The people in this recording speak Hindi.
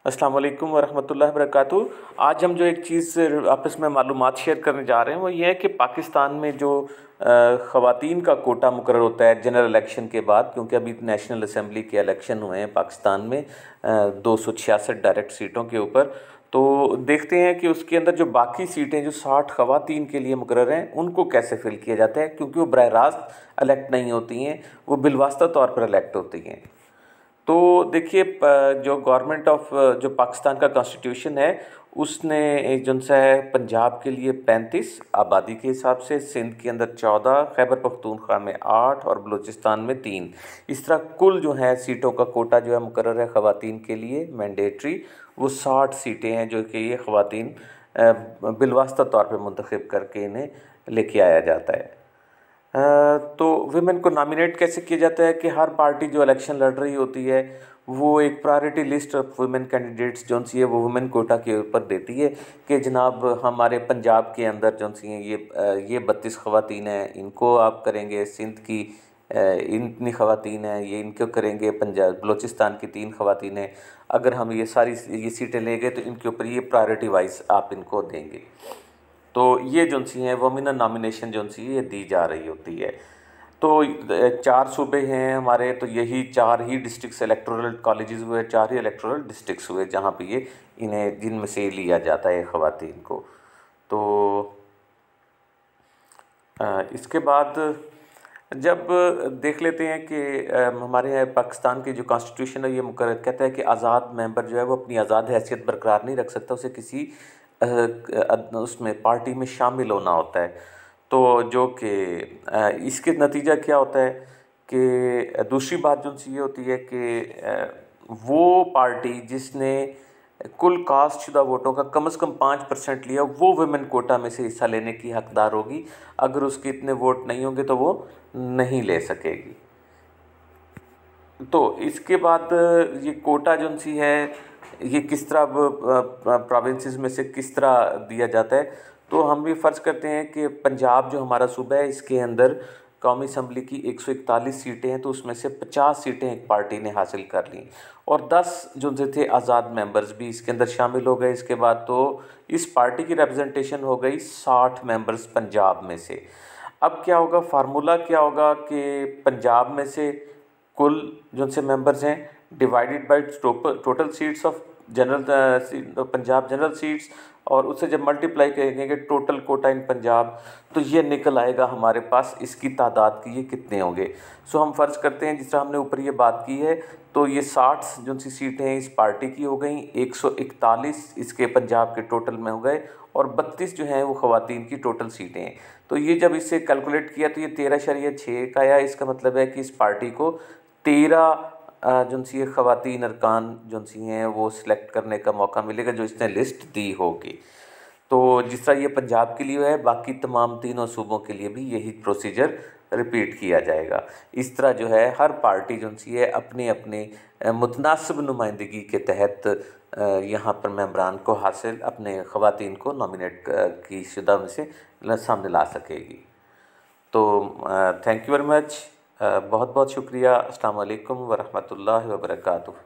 अस्सलाम वालेकुम वरहमतुल्लाहि वबरकातुहू। आज हम जो एक चीज़ आपस में मालूमात शेयर करने जा रहे हैं वो ये है कि पाकिस्तान में जो ख़वातीन का कोटा मुकर्रर होता है जनरल इलेक्शन के बाद, क्योंकि अभी नेशनल असम्बली के इलेक्शन हुए हैं पाकिस्तान में 266 डायरेक्ट सीटों के ऊपर। तो देखते हैं कि उसके अंदर जो बाकी सीटें जो 60 ख़वातीन के लिए मुकर्रर हैं उनको कैसे फिल किया जाता है, क्योंकि वो बरह रास्त इलेक्ट नहीं होती हैं, वो बिलवास्ता तौर पर इलेक्ट होती हैं। तो देखिए, जो गवर्नमेंट ऑफ जो पाकिस्तान का कॉन्स्टिट्यूशन है उसने जो सा है पंजाब के लिए 35 आबादी के हिसाब से, सिंध के अंदर 14, खैबर पख्तूनख्वा में 8 और बलूचिस्तान में 3, इस तरह कुल जो है सीटों का कोटा जो है मुकर्रर है ख़वातीन के लिए मैंडेटरी, वो 60 सीटें हैं जो कि ये ख़वातीन बिलवास्ता तौर पर मुंतखब करके इन्हें लेके आया जाता है। तो विमेन को नॉमिनेट कैसे किया जाता है कि हर पार्टी जो इलेक्शन लड़ रही होती है वो एक priority list of women candidates जो सी है वो वुमेन कोटा के ऊपर देती है कि जनाब हमारे पंजाब के अंदर जो सी हैं ये 32 ख़वातीन हैं, इनको आप करेंगे। सिंध की इतनी ख़वातीन हैं, ये इनको करेंगे। पंजाब बलूचिस्तान की 3 ख़वातीन हैं। अगर हम ये सारी ये सीटें ले गए तो इनके ऊपर ये प्रायोरिटी वाइज आप इनको देंगे। तो ये जो सी हैं वुमेन नॉमिनेशन जो सी ये दी जा रही होती है। तो 4 सूबे हैं हमारे, तो यही 4 ही डिस्ट्रिक्ट इलेक्टोरल कॉलेजेस हुए, 4 ही इलेक्टोरल डिस्ट्रिक्ट्स हुए जहाँ पे ये इन्हें जिनमें से लिया जाता है ख़वातीन को। तो इसके बाद जब देख लेते हैं कि हमारे यहाँ पाकिस्तान की जो कॉन्स्टिट्यूशन है ये मुकर्रर कहता है कि आज़ाद मेंबर जो है वो अपनी आज़ाद हैसियत बरकरार नहीं रख सकता, उसे किसी उसमें पार्टी में शामिल होना होता है। तो जो कि इसके नतीजा क्या होता है कि दूसरी बात जो सी ये होती है कि वो पार्टी जिसने कुल कास्ट शुदा वोटों का कम से कम 5% लिया वो वुमेन कोटा में से हिस्सा लेने की हकदार होगी। अगर उसके इतने वोट नहीं होंगे तो वो नहीं ले सकेगी। तो इसके बाद ये कोटा जो सी है ये किस तरह प्रोविंसेस में से किस तरह दिया जाता है। तो हम भी फ़र्ज़ करते हैं कि पंजाब जो हमारा सूबा है इसके अंदर कौमी असम्बली की 141 सीटें हैं, तो उसमें से 50 सीटें एक पार्टी ने हासिल कर ली और 10 जो थे आज़ाद मेंबर्स भी इसके अंदर शामिल हो गए। इसके बाद तो इस पार्टी की रिप्रेजेंटेशन हो गई 60 मेंबर्स पंजाब में से। अब क्या होगा, फार्मूला क्या होगा कि पंजाब में से कुल जो से मेंबर्स हैं divided by total seats of general Punjab general seats, और उससे जब मल्टीप्लाई करेंगे टोटल कोटा इन पंजाब, तो ये निकल आएगा हमारे पास इसकी तादाद की ये कितने होंगे। सो हम फ़र्ज़ करते हैं जिस तरह हमने ऊपर ये बात की है, तो ये 60 जो सी सीटें हैं इस पार्टी की हो गई, 141 इसके पंजाब के टोटल में हो गए और 32 जो हैं वो ख़वातीन की टोटल सीटें हैं। तो ये जब इससे कैलकुलेट किया तो ये 13.6 का आया। इसका मतलब है कि इस पार्टी को 13 जो सी ख़वातीन अरकान जो सी हैं वो सिलेक्ट करने का मौका मिलेगा जो इसने लिस्ट दी होगी। तो जिस तरह ये पंजाब के लिए है बाकी तमाम तीनों सूबों के लिए भी यही प्रोसीजर रिपीट किया जाएगा। इस तरह जो है हर पार्टी जो सी है अपने अपने मुतनासिब नुमाइंदगी के तहत यहाँ पर मेंबरान को हासिल अपने ख़वातीन को नॉमिनेट की शुदा में से सामने ला सकेगी। तो थैंक यू वेरी मच, बहुत बहुत शुक्रिया। अस्सलाम वालेकुम वरहमतुल्लाहि वबरकातुहू।